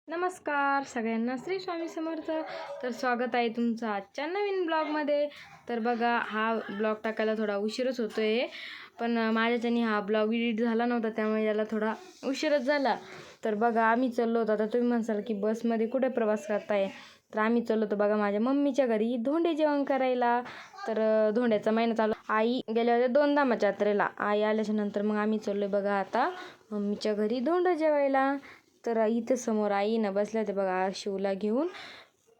नमस्कार सगळ्यांना, श्री स्वामी समर्थ. तर स्वागत आहे तुमचं आजच्या नवीन ब्लॉगमध्ये. तर बघा, हा ब्लॉग टाकायला थोडा उशीरच होतो आहे, पण माझ्याच्यानी हा ब्लॉग एडिट झाला नव्हता, त्यामुळे याला थोडा उशीरच झाला. तर बघा, आम्ही चाललो होतो. आता तुम्ही म्हणसाल की बसमध्ये कुठे प्रवास करताय, तर आम्ही चाललो होतो बघा माझ्या मम्मीच्या घरी धोंडे जेवण करायला. तर धोंड्याचा महिना चालू, आई गेल्या होत्या 2 धामाच्या यात्रेला. आई आल्याच्या नंतर मग आम्ही चाललो बघा आता मम्मीच्या घरी धोंडं जेवायला. तर इथं समोर आई ना बसल्या ते बघा शिवला घेऊन,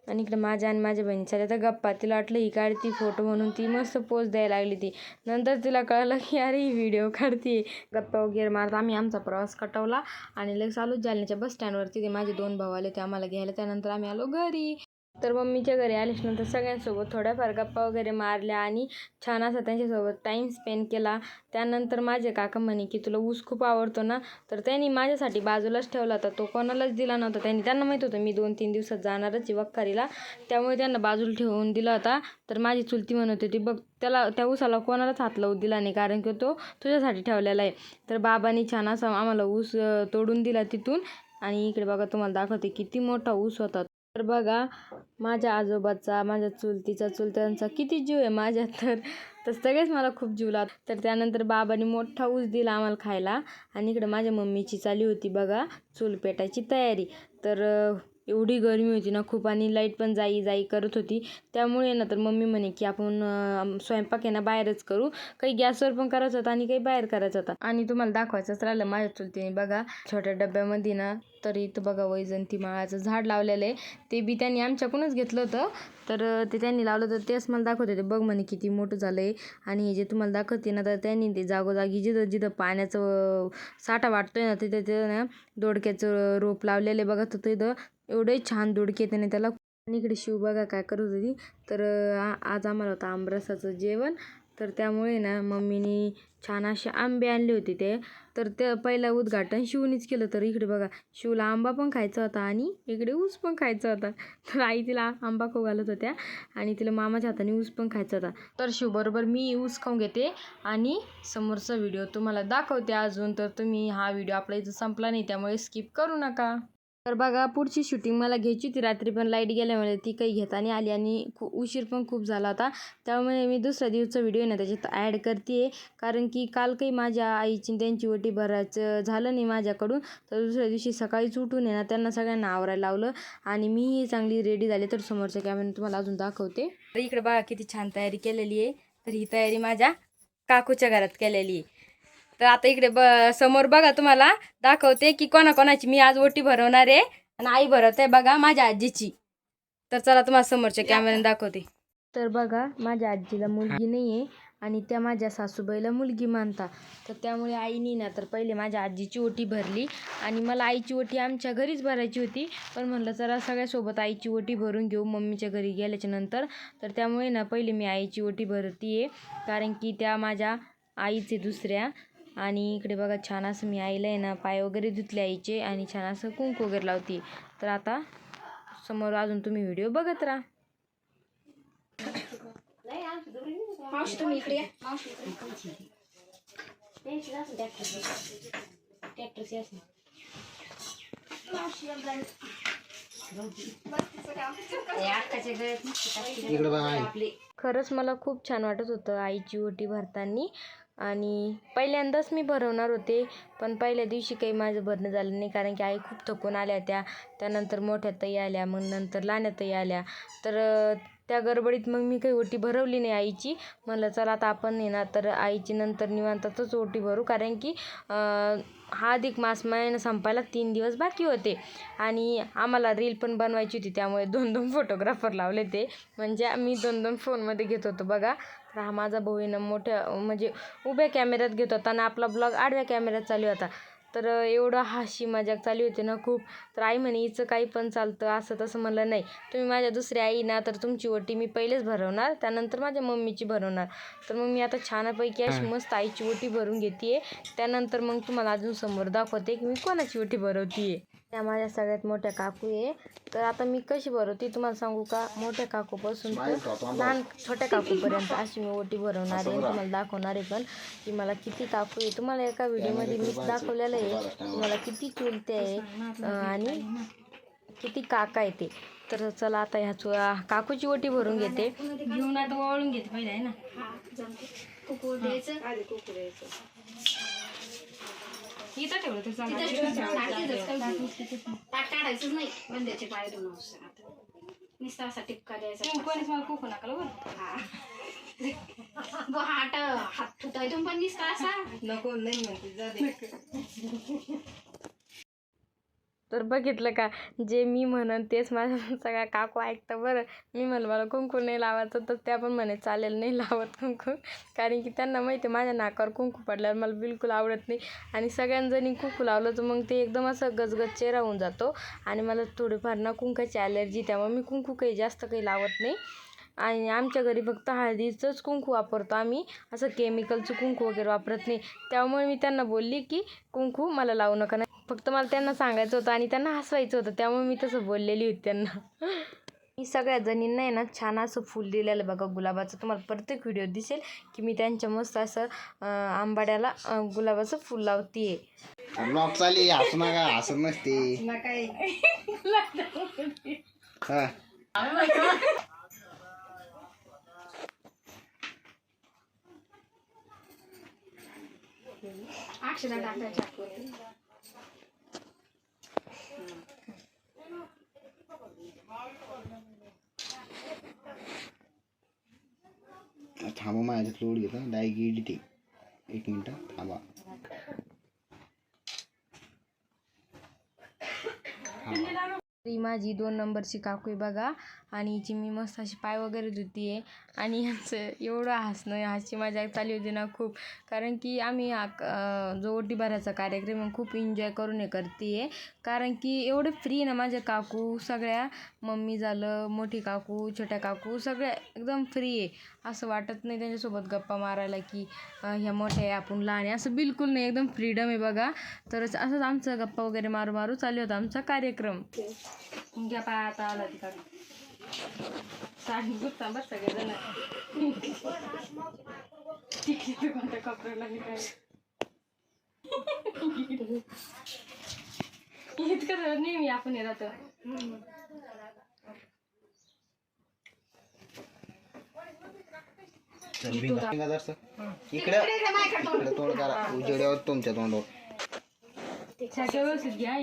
आणि इकडे माझ्या आणि माझ्या बहिणीच्या त्या गप्पा. तिला वाटलं ही काढती फोटो म्हणून ती मस्त पोज द्यायला लागली. ती नंतर तिला कळलं की अरे ही व्हिडिओ काढते. गप्पा वगैरे मारत आम्ही आमचा प्रवास कटवला आणि लगेच आलो जालन्याच्या बस स्टँडवरती. ते माझे 2 भाऊ आले ते आम्हाला घ्यायला. त्यानंतर आम्ही आलो घरी. तर मम्मीच्या घरी आल्याच्यानंतर सगळ्यांसोबत थोड्याफार गप्पा वगैरे मारल्या आणि छान असा त्यांच्यासोबत टाईम स्पेंड केला. त्यानंतर माझे काका म्हणे की तुला ऊस खूप आवडतो ना, तर त्यांनी माझ्यासाठी बाजूलाच ठेवला होता, तो कोणालाच दिला नव्हता. त्यांना माहीत होतं मी 2-3 दिवसात जाणारच आहे वखारीला, त्यामुळे त्यांना बाजूला ठेवून दिला होता. तर माझी चुलती म्हणत होती बघ त्याला त्या ऊसाला कोणालाच हात लावू दिला नाही, कारण की तो तुझ्यासाठी ठेवलेला आहे. तर बाबांनी छान असा आम्हाला ऊस तोडून दिला तिथून. आणि इकडे बघा तुम्हाला दाखवते किती मोठा ऊस होता. तर बघा माझ्या आजोबाचा, माझ्या चुलतीचा, चुलत्यांचा किती जीव आहे माझ्यात. तर सगळेच मला खूप जीव लावतात. तर त्यानंतर बाबांनी मोठा ऊस दिला आम्हाला खायला. आणि इकडे माझ्या मम्मीची चालू होती बघा चूल पेटायची तयारी. तर एवढी गरमी होती ना खूप, आणि लाईट पण जाई करत होती. त्यामुळे ना तर मम्मी म्हणे की आपण स्वयंपाक आहे ना बाहेरच करू. काही गॅसवर पण करायचं होता आणि काही बाहेर करायचं होता. आणि तुम्हाला दाखवायचंच राहिलं, माझ्या चुलतीने बघा छोट्या डब्यामध्ये ना तर इथं बघा वैजंती माळाचं झाड लावलेलं आहे. ते बी त्यांनी आमच्याकडूनच घेतलं होतं. तर ते त्यांनी लावलं होतं, तेच मला दाखवत होते. बघ म्हणे किती मोठं झालं आहे. आणि हे जे तुम्हाला दाखवते ना तर त्यांनी ते जागोजागी जिथं पाण्याचं साठा वाटतोय ना तिथे ते ना दोडक्याचं रोप लावलेलं आहे बघा. तर तिथं एवढे छान दोडके त्याने त्याला. आणि इकडे शिव बघा काय करत होती. तर आज आम्हाला होतं आमरसाचं जेवण. तर त्यामुळे ना मम्मीने छान असे आंबे आणले होते ते. तर ते पहिलं उद्घाटन शिवनीच केलं. तर इकडे बघा शिवला आंबा पण खायचा होता आणि इकडे ऊस पण खायचा होता. तर आई तिला आंबा खाऊ घालत होत्या आणि तिला मामाच्या हाताने ऊस पण खायचा होता. तर शिवबरोबर मी ऊस खाऊन घेते आणि समोरचा व्हिडिओ तुम्हाला दाखवते अजून. तर तुम्ही हा व्हिडिओ आपला इथं संपला नाही, त्यामुळे स्किप करू नका. तर बघा पुढची शूटिंग मला घ्यायची होती रात्री, पण लाईट गेल्यामुळे ती काही घेता नाही आली आणि उशीर पण खूप झाला होता. त्यामुळे मी दुसऱ्या दिवसाचा व्हिडिओ ना त्याच्यात ॲड करते आहे, कारण की काल काही माझ्या आईची त्यांची ओटी भरायचं झालं नाही माझ्याकडून. तर दुसऱ्या दिवशी सकाळीच उठून ना त्यांना सगळ्यांना आवरायला लावलं आणि मीही चांगली रेडी झाले. तर समोरच्या कॅमेऱ्याने तुम्हाला अजून दाखवते. तर इकडे बघा किती छान तयारी केलेली आहे. तर ही तयारी माझ्या काकूच्या घरात केलेली आहे. तर आता इकडे समोर बघा तुम्हाला दाखवते की कोणाकोणाची मी आज ओटी भरवणार आहे. आणि आई भरवत आहे बघा माझ्या आजीची. तर चला तुम्हाला समोरच्या कॅमेऱ्याने दाखवते. तर बघा माझ्या आजीला मुलगी नाही आहे आणि त्या माझ्या सासूबाईला मुलगी मानतात. तर त्यामुळे आईनी ना तर पहिले माझ्या आजीची ओटी भरली आणि मला आईची ओटी आमच्या घरीच भरायची होती. पण म्हणलं चला सगळ्यासोबत आईची ओटी भरून घेऊ मम्मीच्या घरी गेल्याच्या नंतर. तर त्यामुळे ना पहिले मी आईची ओटी भरती आहे, कारण की त्या माझ्या आईचे दुसऱ्या. आणि इकडे बघा छान असं मी आईला आहे ना पाय वगैरे धुतले आईचे आणि छान असं कुंकू वगैरे लावते. तर आता समोर अजून तुम्ही व्हिडिओ बघत राहा. खरंच मला खूप छान वाटत होतं आईची ओटी भरताना. आणि पहिल्यांदाच मी भरवणार होते, पण पहिल्या दिवशी काही माझं भरणं झालं नाही, कारण की आई खूप थकून आल्या होत्या. त्यानंतर मोठ्या ताई आल्या, मग नंतर लहान्या ताई आल्या. तर त्या गडबडीत मग मी काही ओटी भरवली नाही आईची. म्हणलं चला आता आपण ना तर आईची नंतर निवांतातच ओटी भरू, कारण की हा अधिक मास महिना संपायला 3 दिवस बाकी होते आणि आम्हाला रील पण बनवायची होती. त्यामुळे 2-2 फोटोग्राफर लावले ते, म्हणजे मी 2-2 फोनमध्ये घेत होतो बघा. तर हा माझा भाऊ आहे ना मोठ्या म्हणजे उभ्या कॅमेऱ्यात घेत होता आणि आपला ब्लॉग आडव्या कॅमेऱ्यात चालू होता. तर एवढं हाशी मजाक चालू होती ना खूप. तर आई म्हणे हिचं काही पण चालतं असं तसं. म्हणलं नाही, तुम्ही माझ्या दुसऱ्या आई ना तर तुमची ओटी मी पहिलेच भरवणार, त्यानंतर माझ्या मम्मीची भरवणार. तर मग मी आता छानपैकी अशी मस्त आईची ओटी भरून घेते आहे. त्यानंतर मग तुम्हाला अजून समोर दाखवते की मी कोणाची ओटी भरवते आहे. त्या माझ्या सगळ्यात मोठ्या काकू आहे. तर आता मी कशी भरवते तुम्हाला सांगू का. मोठ्या काकूपासून तर लहान छोट्या काकूपर्यंत अशी मी ओटी भरवणार आहे. तुम्हाला दाखवणार आहे पण की मला किती काकू आहे. तुम्हाला एका व्हिडिओमध्ये मी दाखवलेलं आहे की मला किती चुलते आहे. आणि किती काका आहे ते. तर चला आता ह्या काकूची ओटी भरून घेते. घेऊन आता ओवाळून घेते पहिले आहे ना. इथं ठेवलं तर काढायचंच नाही बंद्याचे पाय धुवून नुसता असा टिपका द्यायचा. कोणीच मला कुकू नका बरं. हात फुटायतून पण नुसता असा नको नाही म्हणते जा. तर बघितलं का, जे मी म्हणन तेच माझ्या सगळ्या काकू ऐकतं बरं. मी म्हणलं मला कुंकू नाही लावायचं तर त्या पण म्हणे चालेल नाही लावत कुंकू, कारण की त्यांना माहिती आहे माझ्या नाकावर कुंकू पडल्यावर मला बिलकुल आवडत नाही. आणि सगळ्यांजणी कुंकू लावलं तर मग ते एकदम असं गजगज चेहरा होऊन जातो आणि मला थोडीफार ना कुंकाची ॲलर्जी, त्यामुळे मी कुंकू काही जास्त काही लावत नाही. आणि आमच्या घरी फक्त हळदीचंच कुंकू वापरतो आम्ही, असं केमिकलचं कुंकू वगैरे वापरत नाही. त्यामुळे मी त्यांना बोलली की कुंकू मला लावू नका. नाही फक्त मला त्यांना सांगायचं होतं आणि त्यांना हसवायचं होतं, त्यामुळे मी तसं बोललेली होती त्यांना. मी सगळ्या जणींना आहे ना छान असं फुल दिलेलं बघा गुलाबाचं. तुम्हाला प्रत्येक व्हिडिओ दिसेल की मी त्यांच्या मस्त असं आंबाड्याला गुलाबाचं फुल लावते. ब्लॉग चालली हसू नका, हसत नसते. अक्षरा टाकायच्या. थांबा माझ्यात लोड घेतो डायरेक्ट एडिटिंग. 1 मिनिट थांबा. ही माझी 2 नंबरची काकू आहे बघा, आणि हिची मी मस्त अशी पाय वगैरे धुती आहे. आणि यांचं एवढं हसणं हाची मजाक चालली होती ना खूप, कारण की आम्ही जो ओटी भरायचा कार्यक्रम आहे खूप एन्जॉय करून हे करते आहे. कारण की एवढे फ्री ना माझ्या काकू सगळ्या, मम्मी झालं, मोठी काकू, छोट्या काकू, सगळ्या एकदम फ्री आहे. असं वाटत नाही त्यांच्यासोबत गप्पा मारायला की ह्या मोठ्या आहे आपण लहान आहे, असं बिलकुल नाही. एकदम फ्रीडम आहे बघा. तर असंच आमचं गप्पा वगैरे मारू मारू चालू होता आमचा कार्यक्रम. घ्या पाय आता आला ती काकू साडी गुप्ता बस सगळेजण तिकडे कोणत्या कपड्याला मी काय इतकं नेहमी आपण हे राहतो. इकडे तोंड करा उजेड्यावर तुमच्या तोंडावर. व्यवस्थित घ्या.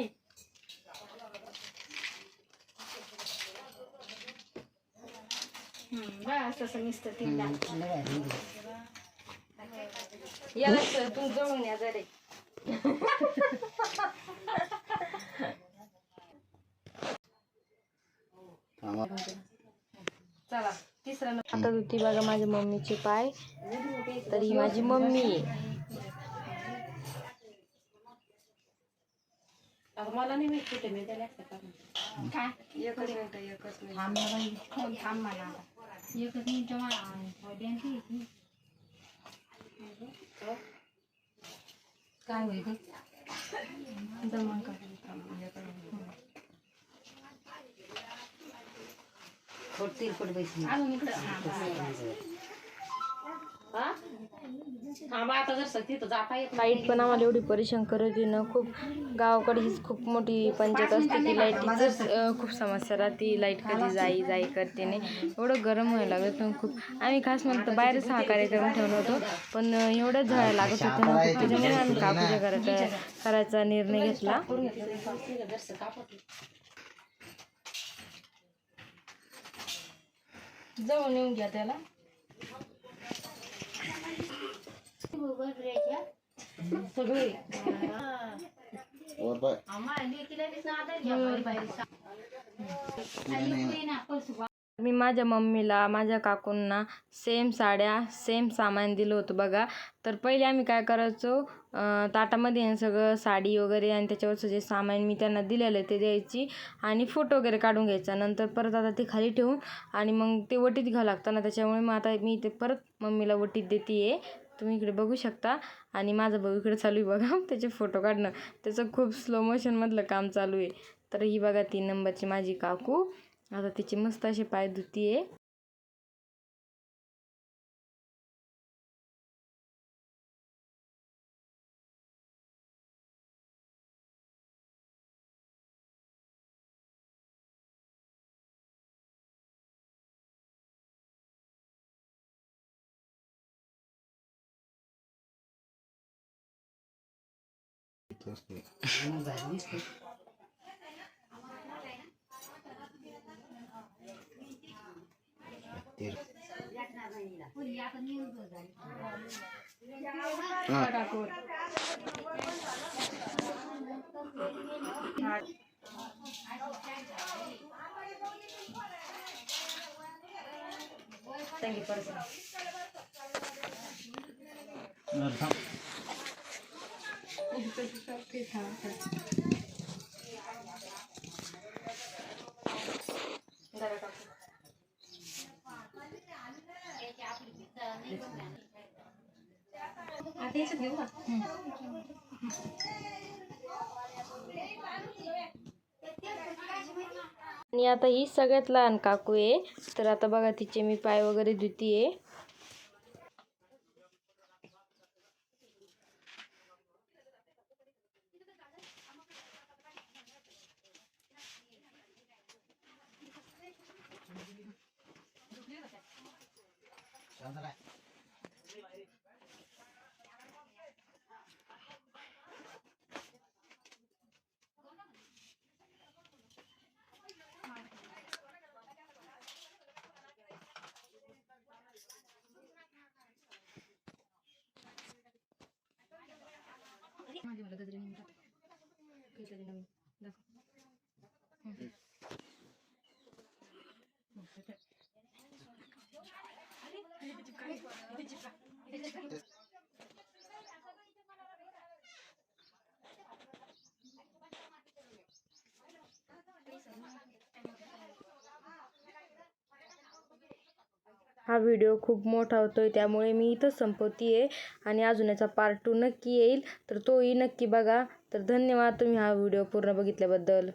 तसं नुसतं तीनदा याला तू जवळून या जरे. चला तिसरा आता धुती बघा माझ्या मम्मीचे पाय. तरी माझी मम्मी आहे. मला नाही माहिती कुठे मी त्याला काय एकच मिनिट थांब मला एकच मिनिट काय होईल दमन अजून इकडं लाईट पण आम्हाला एवढी परेशान करत आहे ना खूप. गावाकडे हीच खूप मोठी पंचायत असते की लाईटीचंच खूप समस्या राहते. लाईट कधी जाई करते नाही, एवढं गरम व्हायला लागलं खूप. आम्ही खास म्हणतो बाहेरच हा कार्यक्रम ठेवला होतो, पण एवढं झळायला लागत होतं ना खूप, त्याच्यामुळे आम्ही काकूच्या घरात करायचा निर्णय घेतला. जाऊन येऊन घ्या त्याला. सगळे मी माझ्या मम्मीला माझ्या काकूंना सेम साड्या सेम सामान दिलं होतं बघा. तर पहिले आम्ही काय करायचो, ताटामध्ये सगळं साडी वगैरे आणि त्याच्यावरचं जे सामान मी त्यांना दिलेलं आहे ते द्यायची आणि फोटो वगैरे काढून घ्यायचा. नंतर परत आता ते खाली ठेवून आणि मग ते वटीत घ्यावं लागतं ना, त्याच्यामुळे मग आता मी ते परत मम्मीला वटीत देते आहे. तुम्ही इकडे बघू शकता. आणि माझा भाऊ इकडे चालू आहे बघा त्याचे फोटो काढणं, त्याचं खूप स्लो मोशनमधलं काम चालू आहे. तर ही बघा 3 नंबरची माझी काकू, आता तिचे मस्त असे पाय धुती आहे. असते. आता याच्यात घेऊ का? आणि आता ही सगळ्यात लहान काकू आहे. तर आता बघा तिचे मी पाय वगैरे धुतीये. हा व्हिडिओ खूप मोठा होतोय त्यामुळे मी इथंच संपवतीये आणि अजून याचा पार्ट 2 नक्की येईल, तर तोही नक्की बघा. तर धन्यवाद तुम्ही हा व्हिडिओ पूर्ण बघितल्याबद्दल.